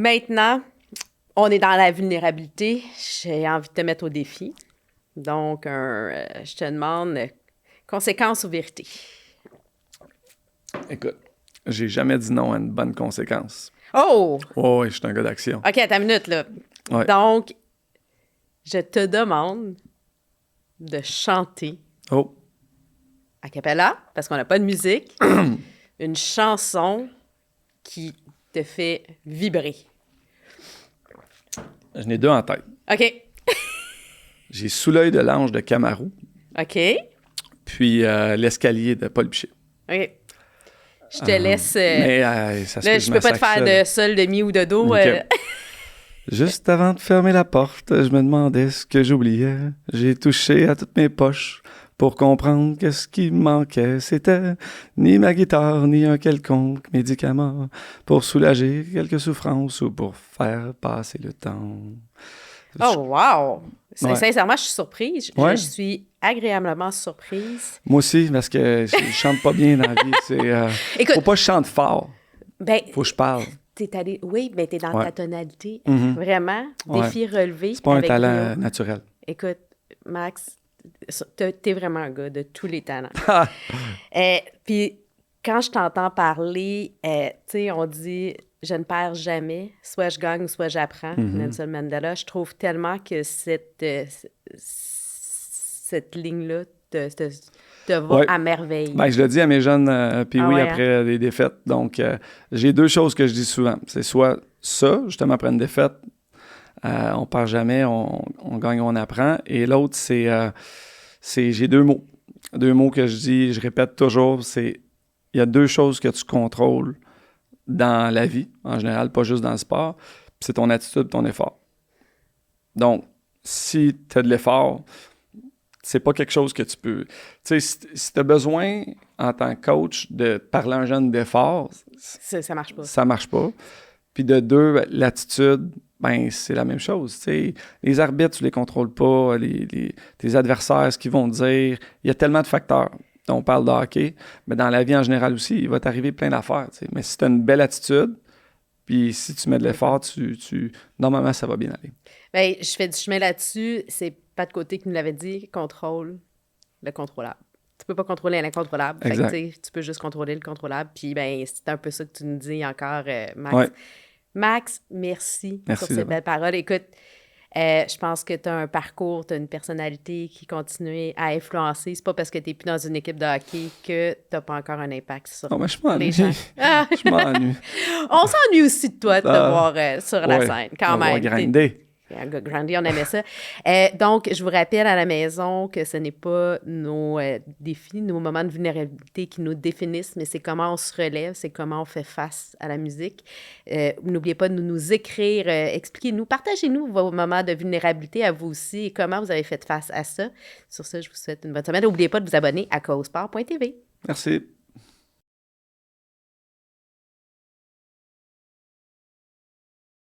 maintenant, on est dans la vulnérabilité. J'ai envie de te mettre au défi. Donc, je te demande conséquence ou vérité? Écoute, j'ai jamais dit non à une bonne conséquence. Oh! Oh, oui, je suis un gars d'action. OK, attends une minute, là. Ouais. Donc, je te demande de chanter Oh, a cappella, parce qu'on n'a pas de musique, une chanson qui te fait vibrer. j'en ai deux en tête. OK. J'ai Sous l'œil de l'ange de Camaro, OK. puis L'escalier de Paul Piché. OK. Je te laisse... Mais ça se là, peut je peux pas te massacre faire ça, là. de sol, de mi ou de do. OK. Juste avant de fermer la porte, je me demandais ce que j'oubliais. J'ai touché à toutes mes poches pour comprendre que ce qui me manquait, c'était ni ma guitare, ni un quelconque médicament pour soulager quelques souffrances ou pour faire passer le temps. Oh, wow! Ouais. Sincèrement, je suis surprise. Ouais. Je suis agréablement surprise. Moi aussi, parce que je chante pas bien dans la vie. Écoute, Faut pas que je chante fort. ben, Faut que je parle. t'es allé... Oui, mais t'es dans Ouais. ta tonalité. Mhm. Vraiment, défi relevé. C'est pas un avec talent brio. naturel. Écoute, Max, t'es vraiment un gars de tous les talents. Puis quand je t'entends parler, tu sais, on dit « je ne perds jamais, soit je gagne, soit j'apprends ». Nelson Mandela, je trouve tellement que cette ligne-là te va Ouais. à merveille. Ben, je le dis à mes jeunes puis Ah oui, ouais, après des défaites. Donc, j'ai deux choses que je dis souvent. C'est soit ça, justement, après une défaite, on perd jamais, on gagne, on apprend. Et l'autre, c'est j'ai deux mots. Deux mots que je dis, je répète toujours, c'est il y a deux choses que tu contrôles dans la vie, en général, pas juste dans le sport, puis c'est ton attitude, ton effort. Donc, si tu as de l'effort, c'est pas quelque chose que tu peux... Tu sais, si tu as besoin, en tant que coach, de parler à un jeune d'effort, Ça marche pas. ça marche pas. Puis de deux, l'attitude, ben c'est la même chose. Tu sais, les arbitres, tu les contrôles pas, tes adversaires, ce qu'ils vont te dire. Il y a tellement de facteurs. On parle de hockey, mais dans la vie en général aussi, il va t'arriver plein d'affaires. Tu sais. Mais si tu as une belle attitude, puis si tu mets de l'effort, normalement, ça va bien aller. Bien, je fais du chemin là-dessus. C'est Pat Côté qui nous l'avait dit, contrôle le contrôlable. Tu peux pas contrôler l'incontrôlable. Fait que, tu sais, tu peux juste contrôler le contrôlable. Puis, ben, c'est un peu ça que tu nous dis encore, Max. Ouais. Max, merci Merci, pour ces belles paroles. Écoute, je pense que tu as un parcours, tu as une personnalité qui continue à influencer. C'est pas parce que tu n'es plus dans une équipe de hockey que tu n'as pas encore un impact sur Non, mais je les m'ennuie. gens. Ah! Je m'ennuie. On s'ennuie aussi de toi de te Ah. voir sur la Ouais. scène, quand On va même. grinder. Un gars grandi, on aimait ça. Donc, je vous rappelle à la maison que ce n'est pas nos défis, nos moments de vulnérabilité qui nous définissent, mais c'est comment on se relève, c'est comment on fait face à la musique. N'oubliez pas de nous écrire, expliquez-nous, partagez-nous vos moments de vulnérabilité à vous aussi et comment vous avez fait face à ça. Sur ça, je vous souhaite une bonne semaine. N'oubliez pas de vous abonner à causesport.tv. Merci.